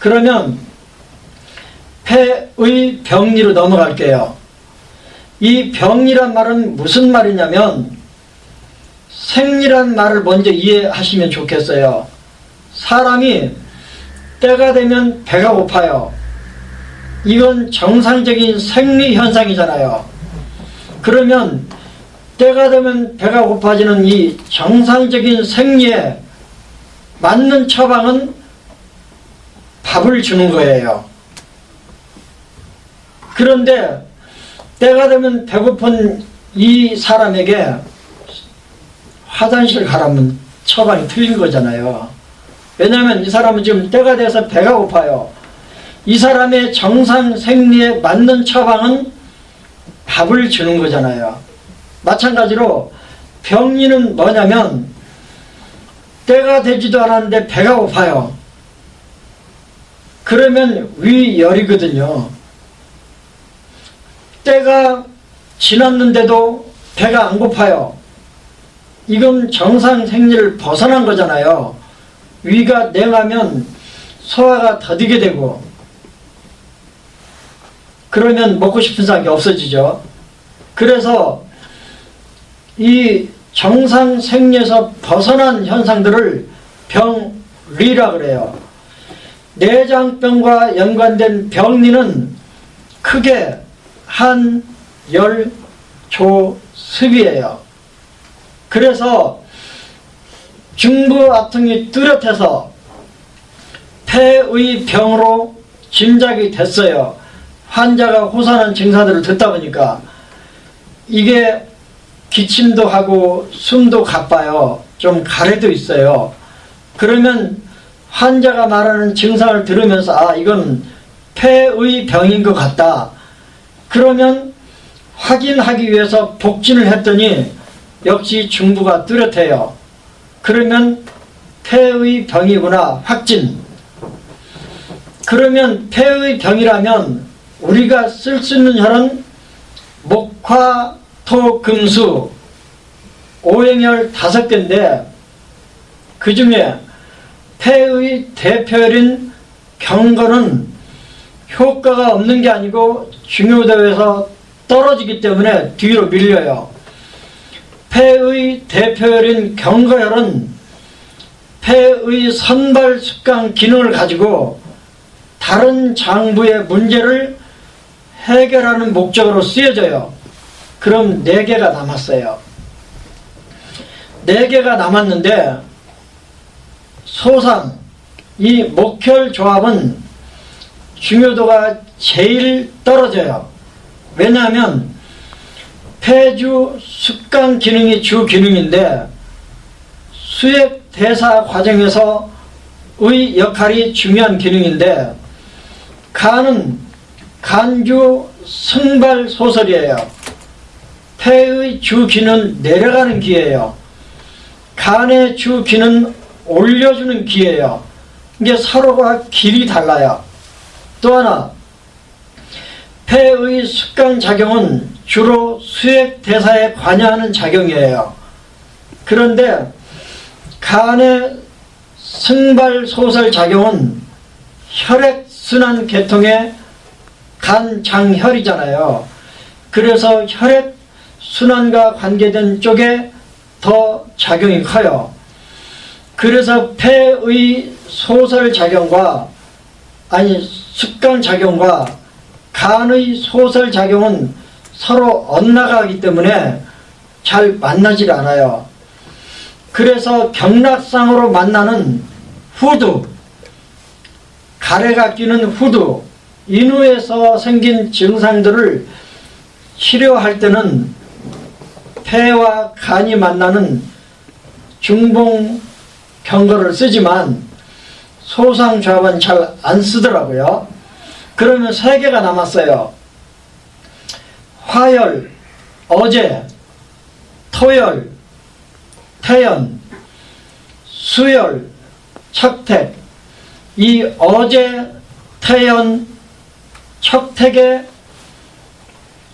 그러면 폐의 병리로 넘어갈게요. 이 병리란 말은 무슨 말이냐면 생리란 말을 먼저 이해하시면 좋겠어요. 사람이 때가 되면 배가 고파요. 이건 정상적인 생리 현상이잖아요. 그러면 때가 되면 배가 고파지는 이 정상적인 생리에 맞는 처방은 밥을 주는 거예요. 그런데 때가 되면 배고픈 이 사람에게 화장실 가라면 처방이 틀린 거잖아요. 왜냐하면 이 사람은 지금 때가 돼서 배가 고파요. 이 사람의 정상 생리에 맞는 처방은 밥을 주는 거잖아요. 마찬가지로 병리는 뭐냐면 때가 되지도 않았는데 배가 고파요. 그러면 위열이거든요. 때가 지났는데도 배가 안 고파요. 이건 정상 생리를 벗어난 거잖아요. 위가 냉하면 소화가 더디게 되고 그러면 먹고 싶은 생각이 없어지죠. 그래서 이 정상 생리에서 벗어난 현상들을 병리라 그래요. 내장병과 연관된 병리는 크게 한, 열, 조, 습이에요. 그래서 중부압통이 뚜렷해서 폐의 병으로 짐작이 됐어요. 환자가 호소하는 증상들을 듣다 보니까 이게 기침도 하고 숨도 가빠요. 좀 가래도 있어요. 그러면 환자가 말하는 증상을 들으면서 아 이건 폐의 병인 것 같다. 그러면 확인하기 위해서 복진을 했더니 역시 중부가 뚜렷해요. 그러면 폐의 병이구나 확진. 그러면 폐의 병이라면 우리가 쓸 수 있는 혈은 목화, 토, 금수, 오행혈 5개인데 그 중에 폐의 대표혈인 경건은 효과가 없는 게 아니고 중요도에서 떨어지기 때문에 뒤로 밀려요. 폐의 대표혈인 경거혈은 폐의 선발 습관 기능을 가지고 다른 장부의 문제를 해결하는 목적으로 쓰여져요. 그럼 4개가 남았어요. 4개가 남았는데 소상 이 목혈 조합은 중요도가 제일 떨어져요. 왜냐하면 폐주 습관 기능이 주 기능인데 수액 대사 과정에서 의 역할이 중요한 기능인데 간은 간주 승발 소설이에요. 폐의 주 기는 내려가는 기예요. 간의 주 기는 올려주는 기예요. 이게 서로가 길이 달라요. 또 하나 폐의 습관 작용은 주로 수액 대사에 관여하는 작용이에요. 그런데 간의 승발 소설 작용은 혈액순환 계통의 간장혈이잖아요. 그래서 혈액순환과 관계된 쪽에 더 작용이 커요. 그래서 폐의 소설 작용과 습관 작용과 간의 소설 작용은 서로 엇나가기 때문에 잘 만나질 않아요. 그래서 경락상으로 만나는 후두, 가래가 끼는 후두, 인후에서 생긴 증상들을 치료할 때는 폐와 간이 만나는 중봉경거를 쓰지만 소상조합은 잘 안 쓰더라고요. 그러면 3개가 남았어요. 화열, 어제, 토열, 태연, 수열, 척택. 이 어제, 태연, 척택의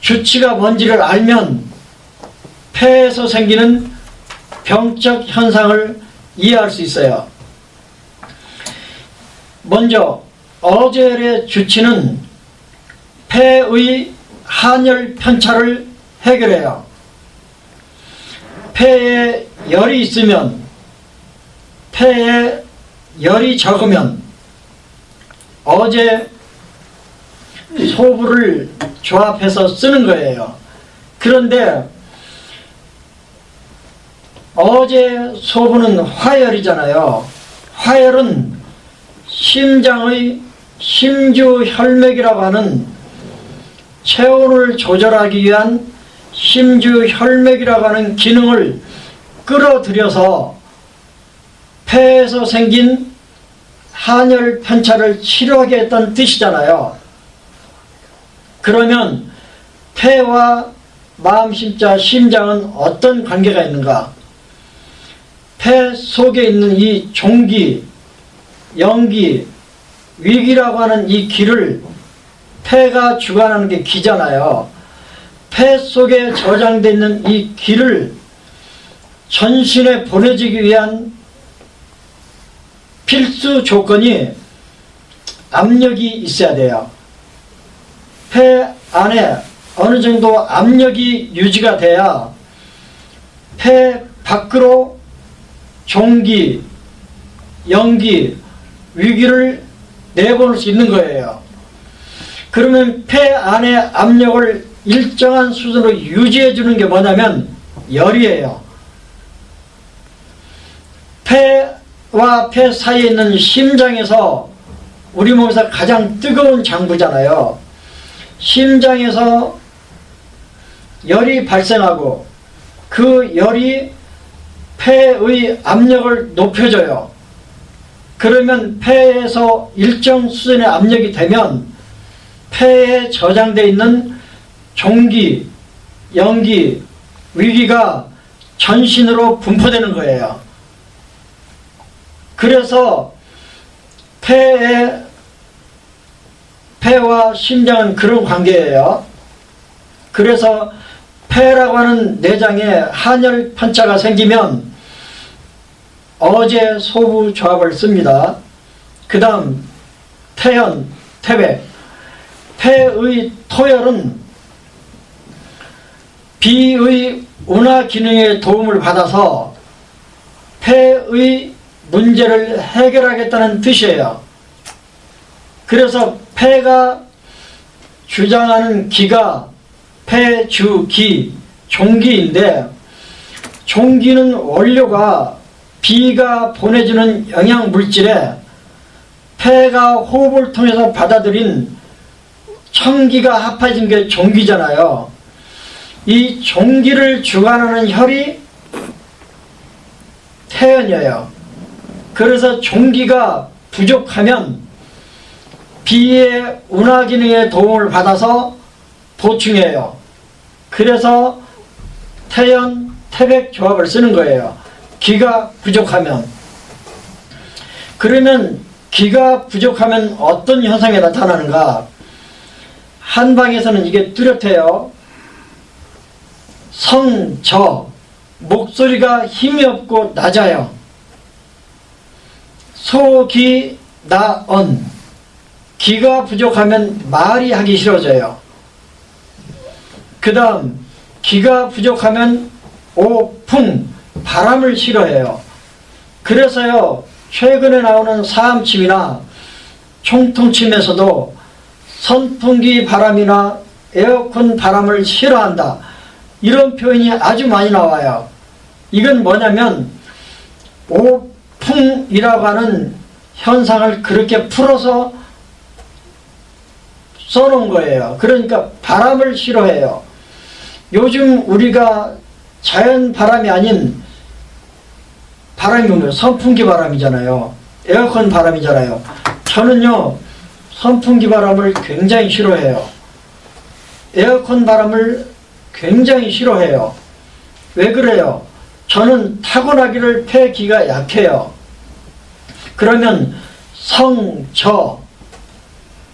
주치가 뭔지를 알면 폐에서 생기는 병적 현상을 이해할 수 있어요. 먼저 어제의 주치는 폐의 한열 편차를 해결해요. 폐에 열이 있으면, 폐에 열이 적으면 어제 소부를 조합해서 쓰는 거예요. 그런데 어제 소부는 화열이잖아요. 화열은 심장의 심주혈맥이라고 하는 체온을 조절하기 위한 심주혈맥이라고 하는 기능을 끌어들여서 폐에서 생긴 한열 편차를 치료하게 했던 뜻이잖아요. 그러면 폐와 마음, 심자, 심장은 어떤 관계가 있는가? 폐 속에 있는 이 종기, 영기, 위기라고 하는 이 기를 폐가 주관하는 게 기잖아요. 폐 속에 저장되어 있는 이 기를 전신에 보내주기 위한 필수 조건이 압력이 있어야 돼요. 폐 안에 어느 정도 압력이 유지가 돼야 폐 밖으로 종기, 영기, 위기를 내보낼 수 있는 거예요. 그러면 폐 안의 압력을 일정한 수준으로 유지해 주는 게 뭐냐면 열이에요. 폐와 폐 사이에 있는 심장에서 우리 몸에서 가장 뜨거운 장부잖아요. 심장에서 열이 발생하고 그 열이 폐의 압력을 높여줘요. 그러면 폐에서 일정 수준의 압력이 되면 폐에 저장되어 있는 종기, 영기, 위기가 전신으로 분포되는 거예요. 그래서 폐와 심장은 그런 관계예요. 그래서 폐라고 하는 내장에 한열 편차가 생기면 어제 소부 조합을 씁니다. 그 다음 태연, 태백. 폐의 토열은 비의 운하 기능의 도움을 받아서 폐의 문제를 해결하겠다는 뜻이에요. 그래서 폐가 주장하는 기가 폐주기, 종기인데 종기는 원료가 비가 보내주는 영양물질에 폐가 호흡을 통해서 받아들인 청기가 합해진 게 종기잖아요. 이 종기를 주관하는 혈이 태연이에요. 그래서 종기가 부족하면 비의 운하 기능의 도움을 받아서 보충해요. 그래서 태연, 태백 조합을 쓰는 거예요. 기가 부족하면. 그러면 기가 부족하면 어떤 현상이 나타나는가? 한방에서는 이게 뚜렷해요. 성저, 목소리가 힘이 없고 낮아요. 소기, 나언, 기가 부족하면 말이 하기 싫어져요. 그 다음 기가 부족하면 오풍, 바람을 싫어해요. 그래서요, 최근에 나오는 사암침이나 총통침에서도 선풍기 바람이나 에어컨 바람을 싫어한다, 이런 표현이 아주 많이 나와요. 이건 뭐냐면 오풍이라고 하는 현상을 그렇게 풀어서 써놓은 거예요. 그러니까 바람을 싫어해요. 요즘 우리가 자연 바람이 아닌 바람이 뭐예요? 선풍기 바람이잖아요. 에어컨 바람이잖아요. 저는요, 선풍기 바람을 굉장히 싫어해요. 에어컨 바람을 굉장히 싫어해요. 왜 그래요? 저는 타고나기를 폐기가 약해요. 그러면 성, 저,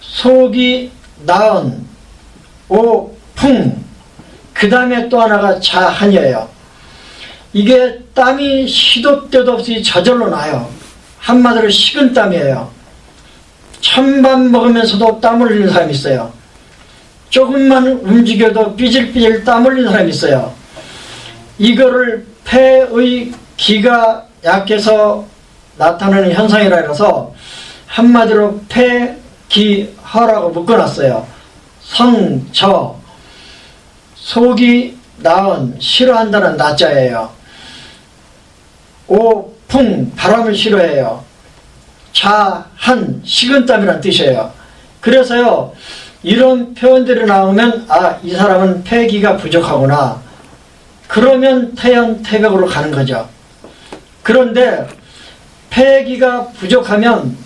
속이, 나은, 오, 풍, 그 다음에 또 하나가 자한이에요. 이게 땀이 시도 때도 없이 저절로 나요. 한마디로 식은땀이에요. 찬밥 먹으면서도 땀 흘리는 사람이 있어요. 조금만 움직여도 삐질삐질 땀 흘리는 사람이 있어요. 이거를 폐의 기가 약해서 나타나는 현상이라 해서 한마디로 폐기허라고 묶어놨어요. 성, 저, 속이 나은, 싫어한다는 나자예요. 오, 풍, 바람을 싫어해요. 자, 한, 식은땀이란 뜻이에요. 그래서요, 이런 표현들이 나오면 아, 이 사람은 폐기가 부족하구나. 그러면 태연태백으로 가는 거죠. 그런데 폐기가 부족하면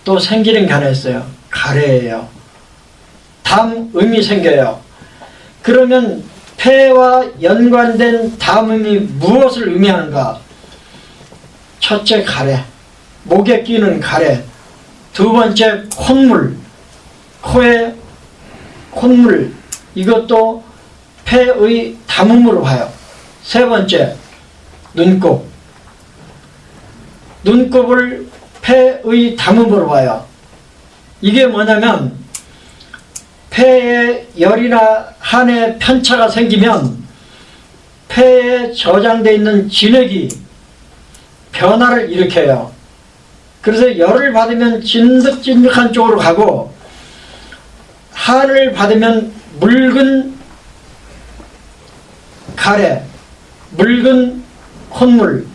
또 생기는 게 하나 있어요. 가래예요. 담음이 생겨요. 그러면 폐와 연관된 담음이 무엇을 의미하는가? 첫째, 가래. 목에 끼는 가래. 두 번째, 콧물. 코에 콧물. 이것도 폐의 담음으로 봐요. 세 번째, 눈곱. 눈곱을 폐의 담음으로 봐요. 이게 뭐냐면 폐에 열이나 한에 편차가 생기면 폐에 저장되어 있는 진액이 변화를 일으켜요. 그래서 열을 받으면 진득진득한 쪽으로 가고 한을 받으면 묽은 가래, 묽은 콧물,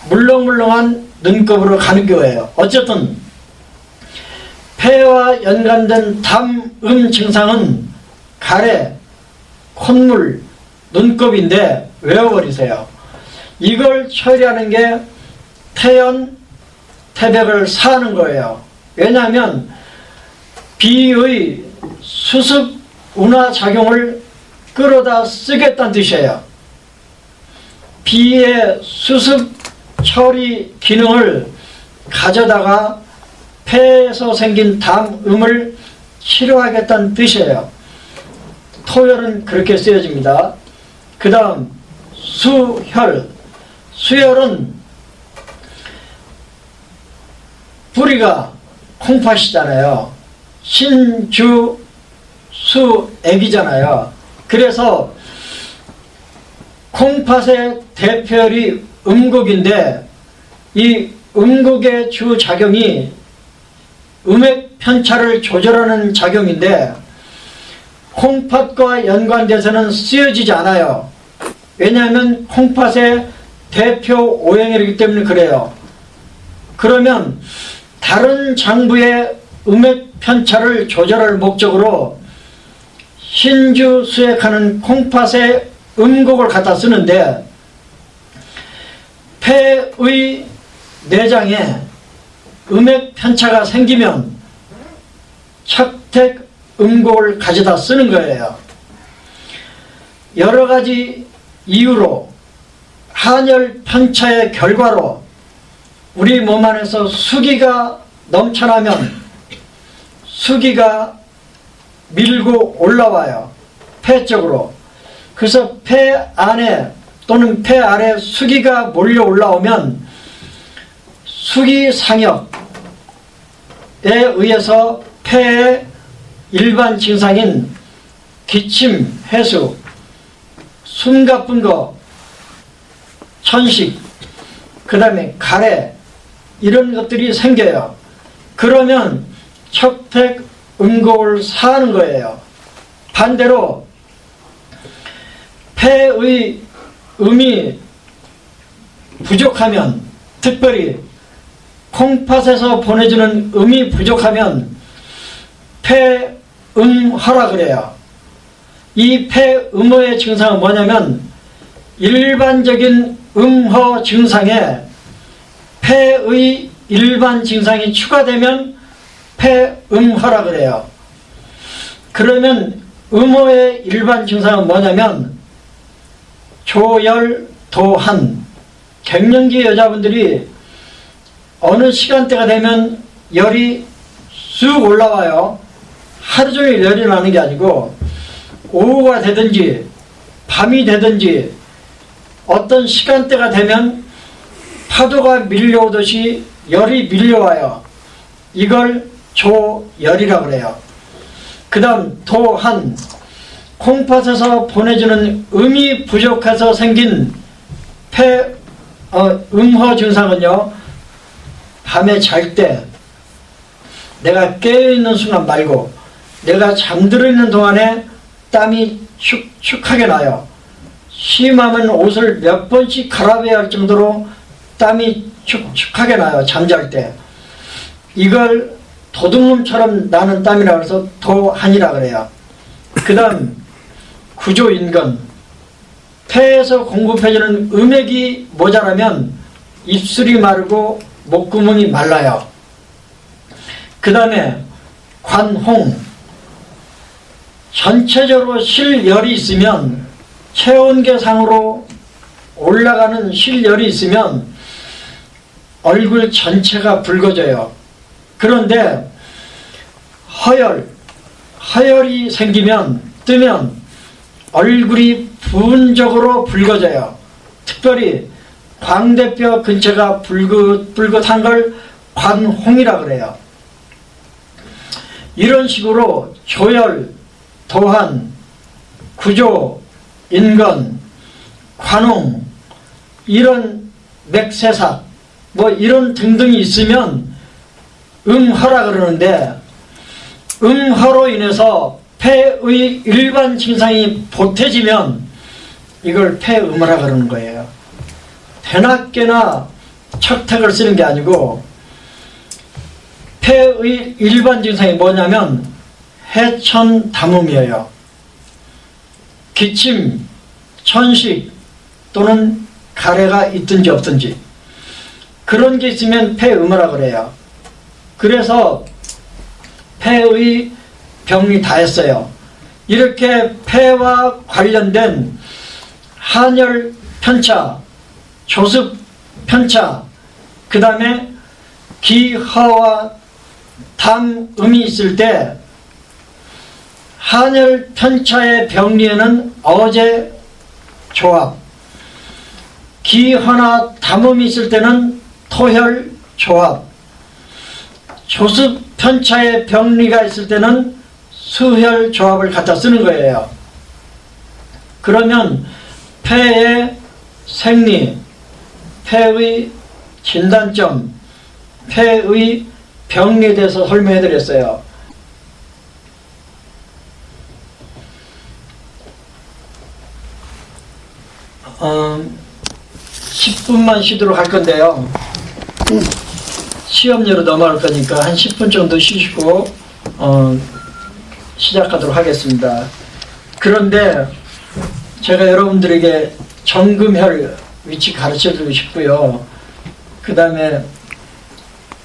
물렁물렁한 눈곱으로 가는 거예요. 어쨌든 폐와 연관된 담음 증상은 가래, 콧물, 눈곱인데 외워버리세요. 이걸 처리하는 게 태연, 태백을 사는 거예요. 왜냐하면 비의 수습 운하 작용을 끌어다 쓰겠다는 뜻이에요. 비의 수습 처리 기능을 가져다가 폐에서 생긴 담음을 치료하겠다는 뜻이에요. 토열은 그렇게 쓰여집니다. 그 다음 수혈. 수혈은 뿌리가 콩팥이잖아요. 신주 수액이잖아요. 그래서 콩팥의 대표열이 음곡인데 이 음곡의 주 작용이 음액 편차를 조절하는 작용인데 콩팥과 연관돼서는 쓰여지지 않아요. 왜냐하면 콩팥의 대표 오행이기 때문에 그래요. 그러면 다른 장부의 음액 편차를 조절할 목적으로 신주 수액하는 콩팥의 음곡을 갖다 쓰는데 폐의 내장에 음액 편차가 생기면 척택 음곡을 가져다 쓰는 거예요. 여러 가지 이유로 한열 편차의 결과로 우리 몸 안에서 수기가 넘쳐나면 수기가 밀고 올라와요. 폐 쪽으로. 그래서 폐 안에 또는 폐 아래 수기가 몰려 올라오면 수기상역에 의해서 폐의 일반 증상인 기침, 해수, 숨 가쁜 거, 천식, 그 다음에 가래 이런 것들이 생겨요. 그러면 척택 음곡을 사는 거예요. 반대로 폐의 음이 부족하면, 특별히 콩팥에서 보내주는 음이 부족하면 폐음허라 그래요. 이 폐음허의 증상은 뭐냐면 일반적인 음허 증상에 폐의 일반 증상이 추가되면 폐음허라 그래요. 그러면 음허의 일반 증상은 뭐냐면 조열, 도한. 갱년기 여자분들이 어느 시간대가 되면 열이 쑥 올라와요. 하루 종일 열이 나는 게 아니고 오후가 되든지 밤이 되든지 어떤 시간대가 되면 파도가 밀려오듯이 열이 밀려와요. 이걸 조열이라고 그래요. 그 다음 도한, 콩팥에서 보내주는 음이 부족해서 생긴 음허 증상은요, 밤에 잘 때 내가 깨어있는 순간 말고 내가 잠들어 있는 동안에 땀이 축축하게 나요. 심하면 옷을 몇 번씩 갈아입어야 할 정도로 땀이 축축하게 나요. 잠잘 때. 이걸 도둑놈처럼 나는 땀이라고 해서 도한이라고 그래요. 그 다음 구조인근, 폐에서 공급해주는 음액이 모자라면 입술이 마르고 목구멍이 말라요. 그 다음에 관홍, 전체적으로 실열이 있으면, 체온계상으로 올라가는 실열이 있으면 얼굴 전체가 붉어져요. 그런데 허열이 생기면, 뜨면 얼굴이 부분적으로 붉어져요. 특별히 광대뼈 근처가 붉은 걸 관홍이라고 그래요. 이런 식으로 조열, 도한, 구조, 인건, 관홍, 이런 맥세삭, 이런 등등이 있으면 음허라 그러는데, 음허로 인해서 폐의 일반 증상이 보태지면 이걸 폐음허라 그러는 거예요. 대낮게나 척택을 쓰는 게 아니고, 폐의 일반 증상이 뭐냐면 해천담음이에요. 기침, 천식 또는 가래가 있든지 없든지 그런 게 있으면 폐음허라 그래요. 그래서 폐의 병리 다 했어요. 이렇게 폐와 관련된 한열 편차, 조습 편차, 그 다음에 기허와 담음이 있을 때 한열 편차의 병리에는 어제 조합, 기허나 담음이 있을 때는 토혈 조합, 조습 편차의 병리가 있을 때는 수혈 조합을 갖다 쓰는 거예요. 그러면 폐의 생리, 폐의 진단점, 폐의 병리에 대해서 설명해 드렸어요. 10분만 쉬도록 할 건데요. 시험료로 넘어갈 거니까 한 10분 정도 쉬시고 시작하도록 하겠습니다. 그런데 제가 여러분들에게 정금혈 위치 가르쳐 드리고 싶고요. 그 다음에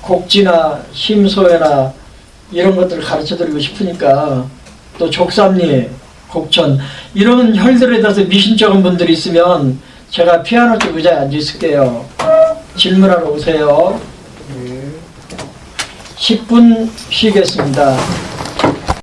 곡지나 심소회나 이런 것들을 가르쳐 드리고 싶으니까, 또 족삼리, 곡천 이런 혈들에 대해서 미신적인 분들이 있으면 제가 피아노 쪽 의자에 앉아 있을게요. 질문하러 오세요. 10분 쉬겠습니다.